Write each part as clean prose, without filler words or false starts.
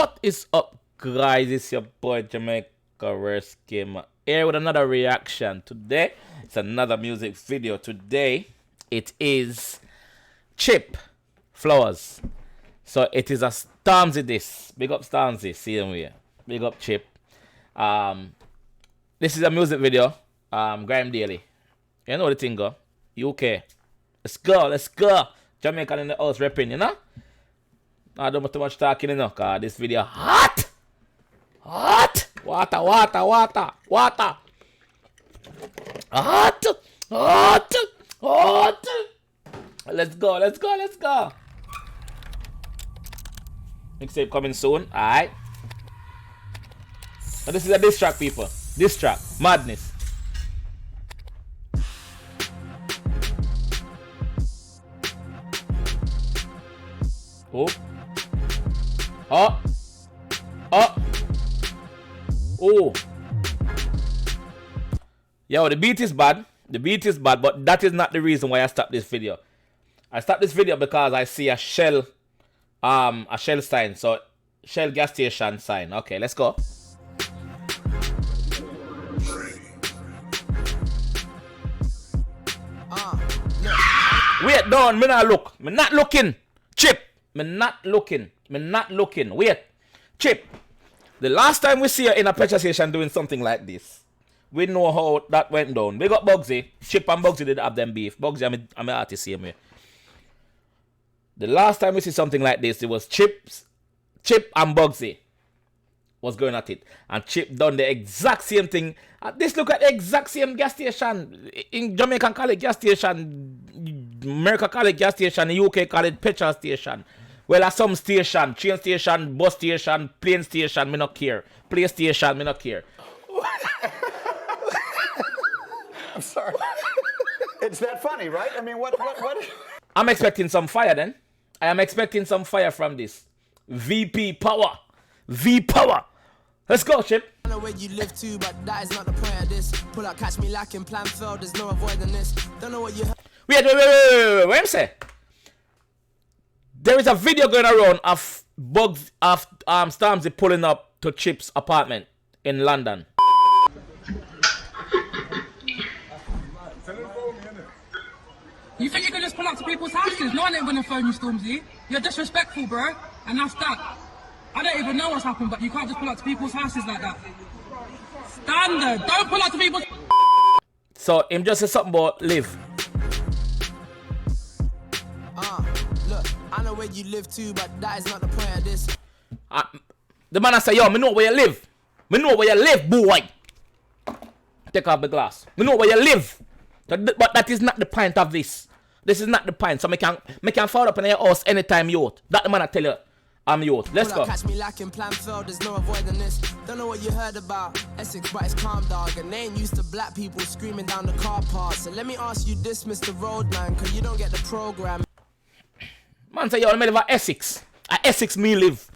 What is up, guys? It's your boy 𝐷𝐄𝐀𝐿 Gamer here with another reaction. Today, it's another music video. Today, it is Chip Flowers. So it is a Stormzy this. Big up Stormzy, see him here. Big up Chip. This is a music video. Grime Daily. You know the thing go. UK. Let's go, let's go. Jamaican in the house repping, you know? I don't want too much talking, you know, cause this video hot! Hot! Water, water, water, water! Hot! Hot! Hot! Let's go, let's go, let's go! Mixtape coming soon, alright? So this is a diss track, people. Diss track. Madness. Oh. Oh. Oh. Oh. Yo, the beat is bad. The beat is bad, but that is not the reason why I stopped this video. I stopped this video because I see a Shell sign. So Shell gas station sign. Okay, let's go. Wait, don't, me not look. Me not looking. Chip. Me not looking. Me not looking. Wait. Chip. The last time we see you in a petrol station doing something like this, we know how that went down. We got Bugsy. Chip and Bugsy did have them beef. Bugsy, I'm an artist same way. The last time we see something like this, it was Chip and Bugsy was going at it. And Chip done the exact same thing. This look at the exact same gas station. In Jamaican call it gas station. America call it gas station. The UK call it petrol station. Well, at some station, train station, bus station, plane station, me not care. Play station, me not care. I'm sorry. It's that funny, right? I mean, what? I'm expecting some fire then. I am expecting some fire from this. VP power. V power. Let's go, Chip. I know where you live too, but that is not the point of this. Pull out, catch me lacking, plan failed, there's no avoiding this. Don't know what you heard. Wait, I'm saying. There is a video going around of Stormzy pulling up to Chip's apartment in London. You think you can just pull up to people's houses? No one ain't gonna phone you, Stormzy. You're disrespectful, bro. And that's that. I don't even know what's happened, but you can't just pull up to people's houses like that. Standard. Don't pull up to people's... So, him just said something about live. Look, I know where you live too, but that is not the point of this. The man I say, yo, me know where you live. Me know where you live, boy. Take off the glass. Me know where you live. But that is not the point of this. This is not the point. So me can fall up in your house anytime, youth. That the man I tell you. I'm youth. Let's go. Catch me lacking, plan failed, there's no avoiding this. Don't know what you heard about Essex, but it's calm, dog. And they ain't used to black people screaming down the car park. So let me ask you this, Mr. Roadman, cause you don't get the program. Man say, yo, I live at Essex. At Essex me live.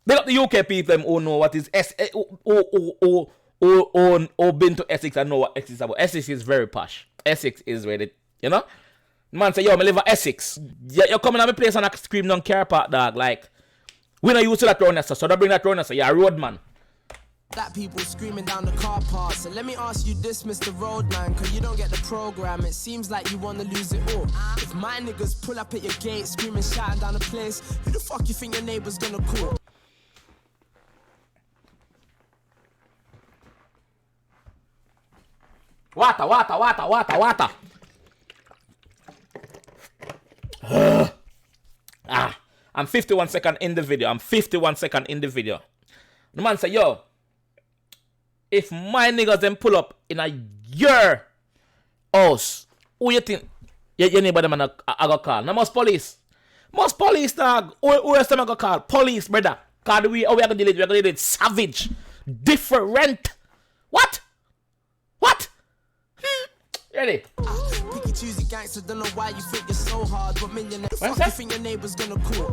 They got the UK people them who know what is who been to Essex and know what Essex is about. Essex is very posh. Essex is ready, you know? Man say, yo, I live at Essex. You're coming at my place and I scream down car park, dog. Like, we not used to that round us, so don't bring that round us. You're a road man. Black people screaming down the car park. So let me ask you this, Mr. Roadman, cause you don't get the program. It seems like you wanna lose it all. If my niggas pull up at your gate, screaming, shouting down the place, who the fuck you think your neighbor's gonna call? Water, water, water, water, water. I'm 51 seconds in the video. I'm 51 seconds in the video. The man say, yo, if my niggas then pull up in a year house, who you think your neighbor them I go call? Now most police. Most police, dog. Who else them I go call? Police, brother. Cause we are gonna deal it, we're gonna deal it savage. Different. What? What? Ready? Picky choosy gangster, don't know why you think you're so hard, but millionaire. Fuck you think your neighbor's gonna call?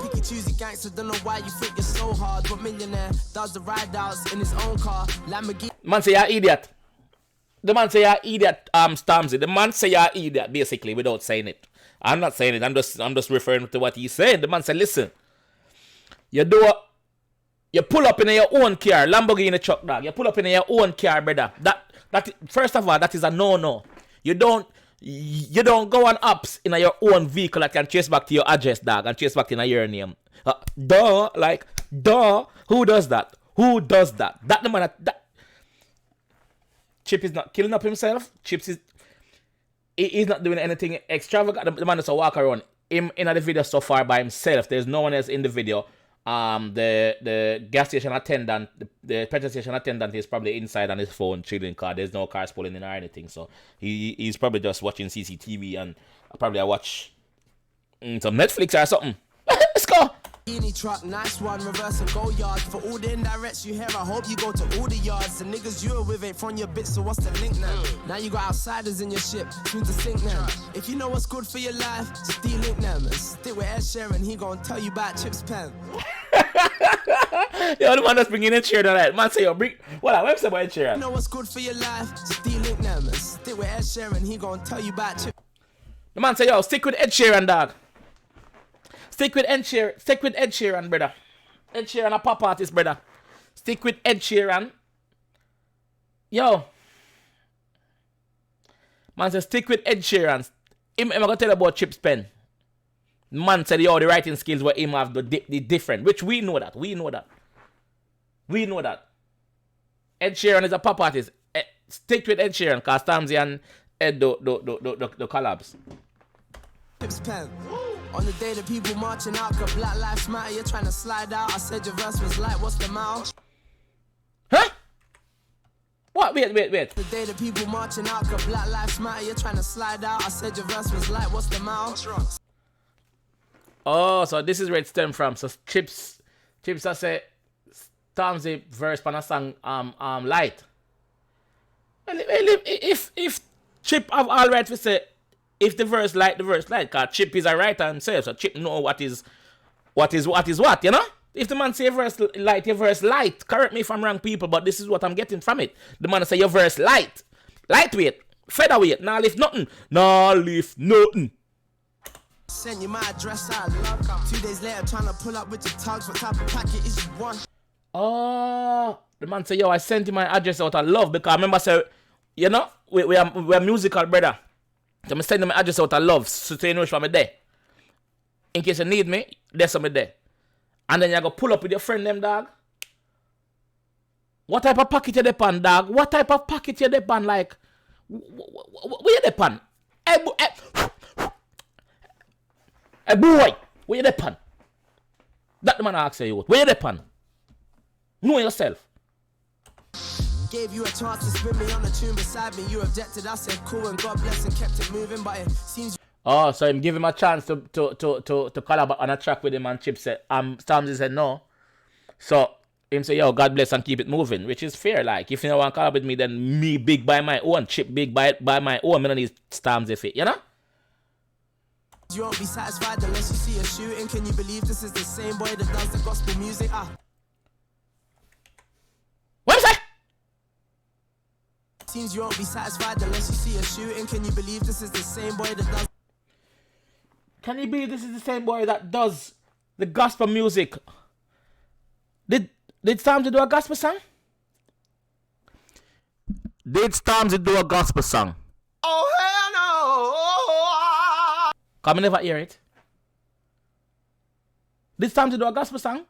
Picky choosy gangster, don't know why you think you're so hard, but millionaire does the ride outs in his own car. Lamborghini. Man say you're idiot. The man say you're idiot, Stormzy. The man say you're idiot, basically, without saying it. I'm not saying it. I'm just referring to what he's saying. The man said, listen, You pull up in your own car, Lamborghini truck, dog. You pull up in your own car, brother. That first of all, that is a no. You don't go on apps in your own vehicle that can chase back to your address, dog, and chase back to your name. Duh. Who does that? That the man that Chip is not killing up himself. He's not doing anything extravagant. The man just walk around. Him in the video so far by himself. There's no one else in the video. The gas station attendant, the petrol station attendant is probably inside on his phone chilling car. There's no cars pulling in or anything. So he's probably just watching CCTV and probably I watch some Netflix or something. Let's go. Truck, nice one, reverse and go yard. For all the indirects you hear, I hope you go to all the yards. The niggas you were with ain't from your bit, so what's the link now? Now you got outsiders in your ship, soon to sink now. If you know what's good for your life, still link them and stick with Ed Sheeran, he gon' tell you about Chip's pen. Yo, the man that's bringing Ed Sheeran that. Man say, yo, bring... What I say about Ed Sheeran? You know what's good for your life, still link them and stick with Ed Sheeran, he gon' tell you about Chip. The man say, yo, stick with Ed Sheeran, dog. Stick with Ed Sheeran, brother. Ed Sheeran a pop artist, brother. Stick with Ed Sheeran. Yo. Man said, stick with Ed Sheeran. I'm going to tell you about Chip's pen. Man said, yo, the writing skills were him have the different. Which we know that. Ed Sheeran is a pop artist. Stick with Ed Sheeran, because Stormzy and Ed do collabs. Chip's pen. On the day that people marching out, cause Black Lives Matter, you're trying to slide out. I said your verse was like, what's the mouth? Huh? What? Wait. The day that people marching out, cause Black Lives Matter, you're trying to slide out. I said your verse was like, what's the mouth? What's wrong? Oh, so this is where it stemmed from. So Chips I say Stormzy verse on a song Light. If Chip have all right to say if the verse light, cause Chip is a writer himself, so Chip know what is what, you know? If the man say your verse light, correct me if I'm wrong, people, but this is what I'm getting from it. The man say your verse lightweight, featherweight, nah lift nothing. Send you my address, I love 2 days later trying to pull up with your tugs, what type of packet is you want? Oh, the man say, yo, I sent you my address out of love, because I remember say, you know, we are musical, brother. So I send them my address out of love, so you know from me there. In case you need me, there's somebody there. And then you go pull up with your friend them, dog. What type of packet you depend, dog? What type of packet you depend, like? Where you depend? Hey, boy, where you depend? That the man asks you, where you depend? Know yourself. Gave you a chance to spin me on the tune beside me. You objected, I said cool and God bless and kept it moving, but it seems. Oh, so him give him a chance to collaborate on a track with him, and Chip said, Stormzy said no. So him say, yo, God bless and keep it moving, which is fair. Like, if you don't want to collab with me, then me big by my own, Chip big by my own. I don't need Stormzy fit, you know? You won't be satisfied unless you see a shooting. Can you believe this is the same boy that does the gospel music? What is that? Seems you won't be satisfied unless you see a shooting. Can you believe this is the same boy that does? Can you believe this is the same boy that does the gospel music? Did Stormzy do a gospel song? Did Stormzy do a gospel song? Oh hell no! Come I never hear it. Did Stormzy do a gospel song?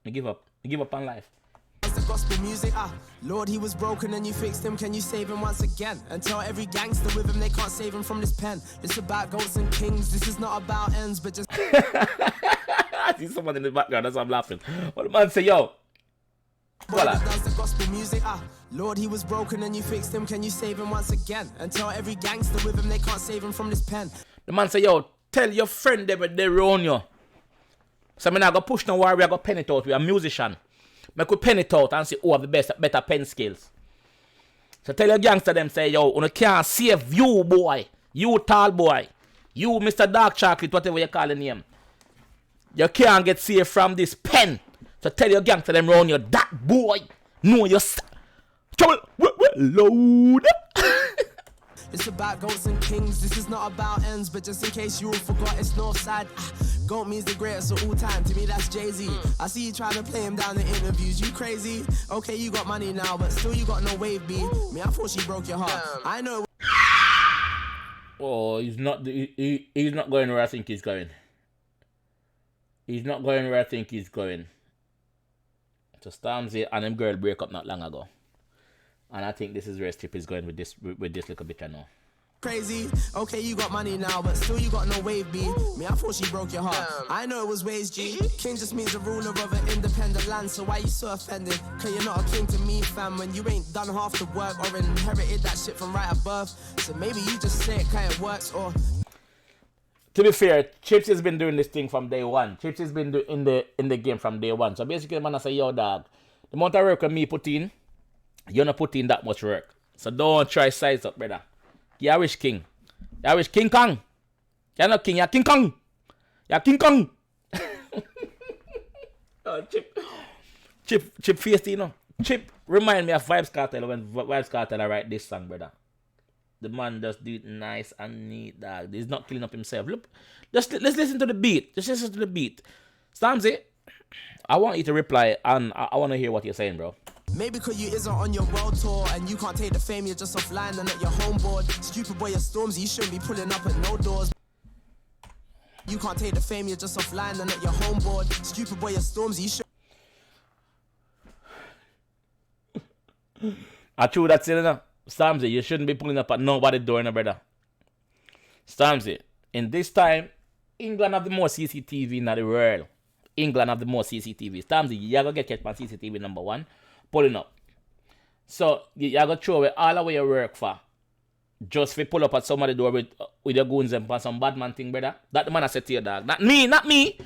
I give up on life. The gospel music, Lord, he was broken and you fixed him. Can you save him once again? And tell every gangster with him they can't save him from this pen. This is about goats and kings. This is not about ends, but just. I see someone in the background. That's why I'm laughing. What the man say, yo? Does the gospel music, Lord, he was broken and you fixed him. Can you save him once again? And tell every gangster with him they can't save him from this pen. The man say, yo, tell your friend that they run you. So I'm not gonna push no war. We are gonna pen it out. We are a musician. I could pen it out and say, who have the better pen skills. So tell your gangster them, say, yo, you can't save you, boy. You tall boy. You, Mr. Dark Chocolate, whatever you call the name. You can't get saved from this pen. So tell your gangster them round you, that boy. Know your trouble. Load. It's about about goats and kings. This is not about ends, but just in case you all forgot, it's Northside. GOAT means the greatest of all time. To me, that's Jay-Z. I see you trying to play him down in interviews. You crazy? Okay, you got money now, but still you got no wave, B. Me, I thought she broke your heart. I know. Oh, he's not going where I think he's going. He's not going where I think he's going. So Stormzy and them girl break up not long ago. And I think this is where Strip is going with this little bit, I know. Crazy? Okay, you got money now, but still you got no wave, B. Me, I thought she broke your heart. I know it was ways, G. King just means a ruler of an independent land, so why you so offended? Cause you're not a king to me, fam, when you ain't done half the work or inherited that shit from right above. So maybe you just say it cause it works, or... To be fair, Chips has been doing this thing from day one. Chips has been in the game from day one. So basically, man, I say, yo, dog, the amount of work me put in, you're not putting that much work. So don't try size up, brother. You wish king. You wish King Kong. You're not king, you're King Kong. You're King Kong. Oh, Chip face, you know. Chip remind me of Vybz Kartel when Vybz Kartel write this song, brother. The man just do it nice and neat, dog. He's not killing up himself. Look, let's listen to the beat. Just listen to the beat. Stormzy, I want you to reply and I want to hear what you're saying, bro. Maybe cause you isn't on your world tour and you can't take the fame, you're just offline and at your home board. Stupid boy, you're Stormzy, you shouldn't be pulling up at no doors. You can't take the fame, you're just offline and at your home board. Stupid boy, you're Stormzy, you should... I true that's it, no? Stormzy, you shouldn't be pulling up at nobody's door, no, brother. Stormzy, in this time, England have the most CCTV in the world. England have the most CCTV. Stormzy, you're going to get on CCTV number one. Pulling up. So you gotta throw away all the way you work for. Just for pull up at somebody's door with your goons and some bad man thing, brother. That the man I said to your dog. Not me.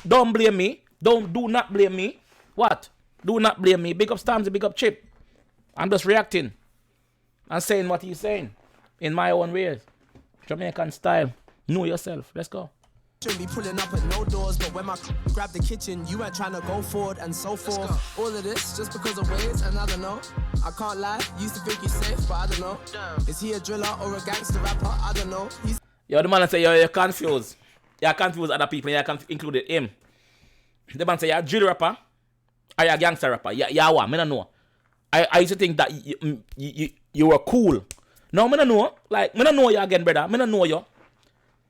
Don't blame me. Do not blame me. What? Do not blame me. Big up Stormzy, big up Chip. I'm just reacting. And saying what he's saying. In my own ways. Jamaican style. Know yourself. Let's go. Shouldn't be pulling up at no doors, but when my grab the kitchen, you weren't trying to go forward and so forth. All of this just because of ways, and I don't know. I can't lie, used to think he's safe, but I don't know. Is he a driller or a gangster rapper? I don't know. Yo, the man say, yo, you're confused. You're confused other people, and you included him. The man say, you're a drill rapper or you're a gangster rapper. Yeah, what? I don't know. I used to think that you were cool. No, I don't know. Like, I don't know you again, brother. I don't know you.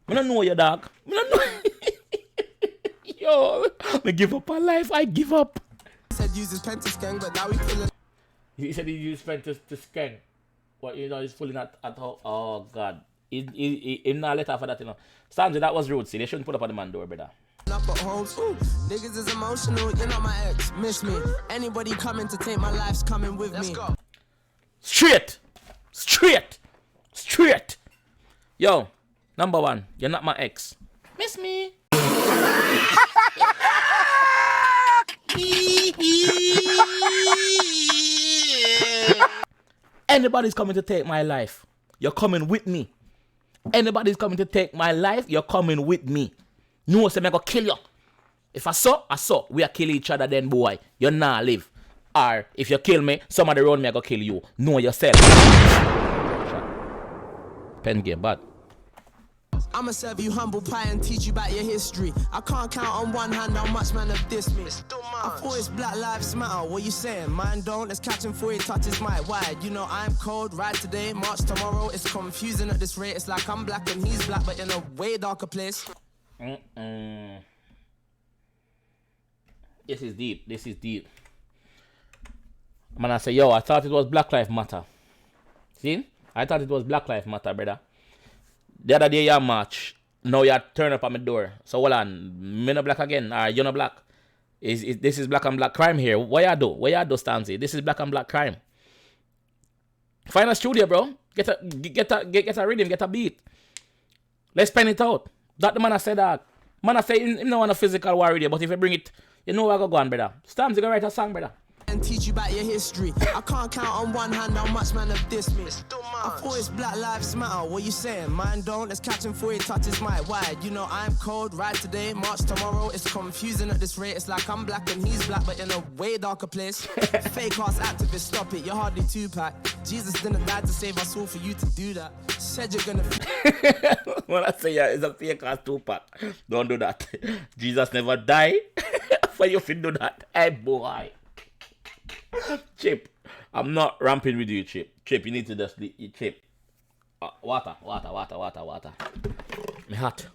I don't know you, dog. I don't know. Yo, I give up on life. I give up. He said use his pen to skank, but now he's pulling. He said he used pen to skank. What, you know, he's pulling at home. Oh, God. He not let off of that, you know. Stormzy, that was rude. See, they shouldn't put up on the man door, brother. Up at homes. Ooh, niggas is emotional. You're not my ex. Miss me. Anybody coming to take my life's coming with me. Go. Straight. Yo. Number one, you're not my ex. Miss me. Anybody's coming to take my life, you're coming with me. Anybody's coming to take my life, you're coming with me. No, say me go kill you. If I saw, we'll kill each other then, boy. You nah live. Or if you kill me, somebody around me I go kill you. Know yourself. Pen game, bad. I'ma serve you humble pie and teach you about your history. I can't count on one hand how much man have dissed me. I thought it's Black Lives Matter. What you saying? Mine don't. Let's catch him before he touches my wide. You know I'm cold. Right today, March tomorrow. It's confusing at this rate. It's like I'm black and he's black, but in a way darker place. This is deep. Man, I say, yo, I thought it was Black Lives Matter. See? I thought it was Black Lives Matter, brother. The other day you march, now you turn up at my door. So hold on, me no black again, or you no black. This is black and black crime here. What you do, Stormzy? This is black and black crime. Find a studio, bro. Get a rhythm, get a beat. Let's pen it out. That the man I said that. Man I say him no want a physical war with you, but if you bring it, you know where I go on, brother. Stormzy gonna write a song, brother. and teach you about your history. I can't count on one hand how much man have dissed me. I thought it's Black Lives Matter. What you saying? Mine don't. Let's catch him before he touches my wide. You know I'm cold. Right today, March tomorrow. It's confusing at this rate. It's like I'm black and he's black, but in a way darker place. Fake ass activists, stop it. You're hardly Tupac. Jesus didn't die to save us all for you to do that. Said you're gonna. When I say yeah, it's a fake ass Tupac. Don't do that. Jesus never died for you to do that. Hey boy. Chip, I'm not ramping with you, Chip. Chip, you need to just Chip. Water. Me hot.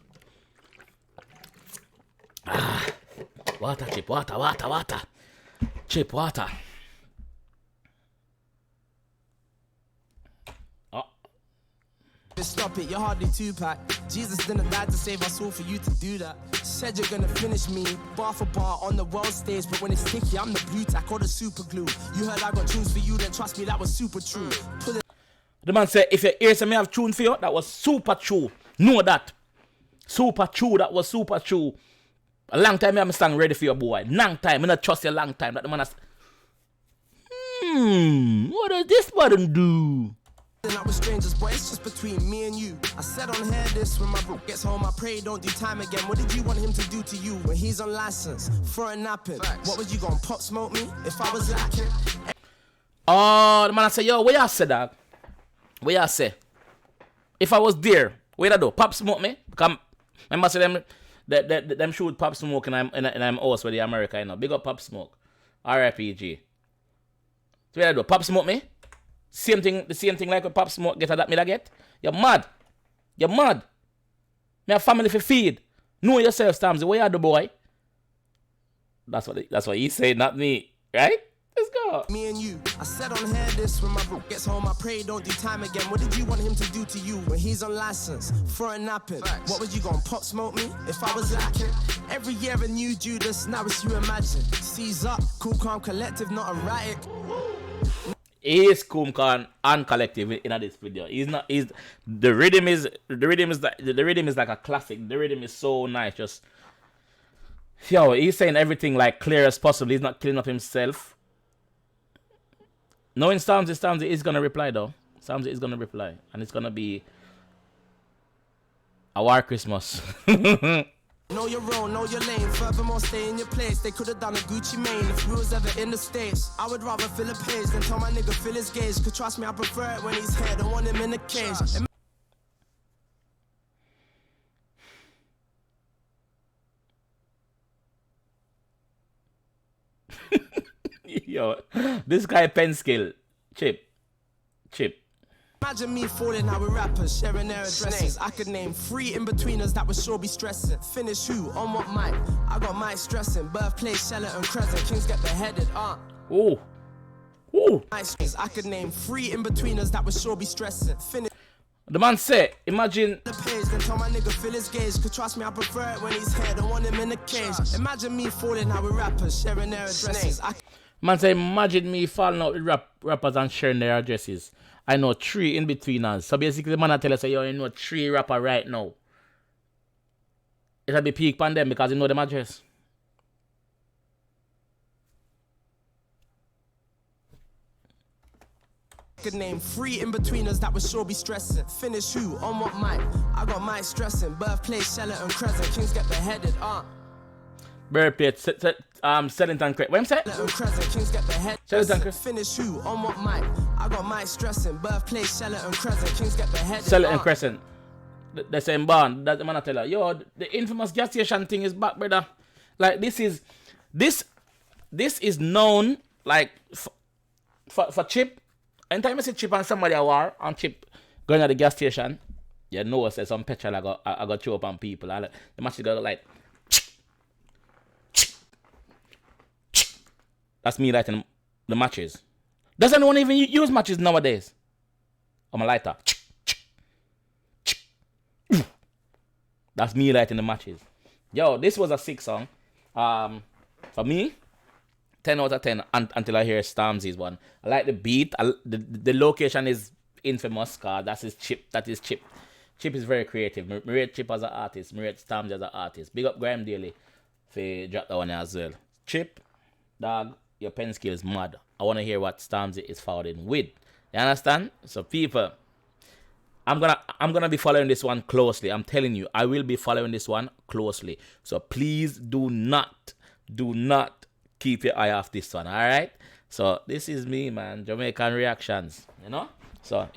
Water, Chip, water. Chip, water. Stop it, you're hardly Tupac. Jesus didn't die to save us all for you to do that. Said you're gonna finish me bar for bar on the world stage, but when it's sticky, I'm the blue tack or the super glue. You heard I got tunes for you, then trust me, that was super true. The man said, if you hear some me have tune for you, that was super true. Know that. Super true, that was super true. A long time I'm standing ready for you, boy. Long time, I not trust you a long time. That the man has. What does this button do? And I was strangers, boy, it's just between me and you. I said on here this when my bro gets home, I pray don't do time again. What did you want him to do to you when he's on license for a napping? What was you gonna pop smoke me if I was lacking? Oh, the man I say, yo, where you say that? Where you say? If I was there, where I do? Pop smoke me? Come, remember say them shoot Pop Smoke and I'm host with the America, you know. Big up Pop Smoke. RPG. So where I do? Pop Smoke me? The same thing like with Pop Smoke get that me that get? You're mad. Me have family for feed. Know yourself, Stormzy. Where you the boy? That's what he said, not me. Right? Let's go. Me and you. I said on here this when my bro gets home, I pray don't do time again. What did you want him to do to you when he's on license for a napping? What was you gonna pop smoke me if I was lacking? Every year a new Judas, now it's you imagine. Seize up, cool, calm, collective, not erratic. He is cool, calm, and collective in this video. The rhythm is like a classic. The rhythm is so nice. Just he's saying everything like clear as possible. He's not cleaning up himself. Knowing Stormzy is gonna reply though. Stormzy is gonna reply, and it's gonna be a war Christmas. Know your role, know your lane, furthermore stay in your place. They could have done a Gucci Mane if we was ever in the States. I would rather fill a page than tell my nigga fill his gauge. Cause trust me, I prefer it when he's here, don't want him in a cage. Yo, this guy pen skill. Chip. Imagine me falling out with rappers, sharing their addresses. I could name 3 in-betweeners that would sure be stressing. Finish who? On what mic? I got mic stressing. Birthplace, Shellington, Crescent. Kings get beheaded, Ooh. I could name 3 in-betweeners that would sure be stressing. Finish. The man said, imagine. The page, then tell my nigga fill his gauge. Cause trust me, I prefer it when he's here. Don't want him in a cage. Imagine me falling out with rappers, sharing their addresses. Man say, imagine me falling out with rappers and sharing their addresses. I know 3 in between us. So basically, the man I tell us, yo, you know 3 rapper right now. It'll be peak on them because you know them address. Could name 3 in-betweeners that would sure be stressing. Finish who? On what mic? I got mic stressing. Birthplace, Shellington, Crescent. Kings get beheaded, Birthplace, Shellington, Crescent. What am I saying? Kings get beheaded. Shellington, Crescent. Finish who? On what mic? I got mic stressing. Birthplace, Shellington, Crescent. Kings get beheaded. Shellington, Crescent. The same band. That's the man I tell her. Yo, the infamous gas station thing is back, brother. Like this is known like for Chip. Anytime I see Chip and somebody a war and Chip going at the gas station, you know say some petrol I got throw up on people. The match is going like that's me lighting the matches. Does anyone even use matches nowadays? On my lighter. That's me lighting the matches. Yo, this was a sick song. For me, 10 out of 10 until I hear Stormzy's one. I like the beat. The location is infamous cause that is Chip. Chip is very creative. I rate Chip as an artist. I rate Stormzy as an artist. Big up Graham Daly for drop that one as well. Chip, dog, your pen skill is mad. I want to hear what Stormzy is forwarding with. You understand? So people, I'm gonna be following this one closely. I'm telling you, I will be following this one closely. So please do not keep your eye off this one. All right. So this is me, man. Jamaican reactions. You know. So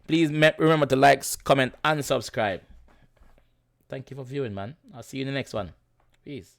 please remember to like, comment, and subscribe. Thank you for viewing, man. I'll see you in the next one. Peace.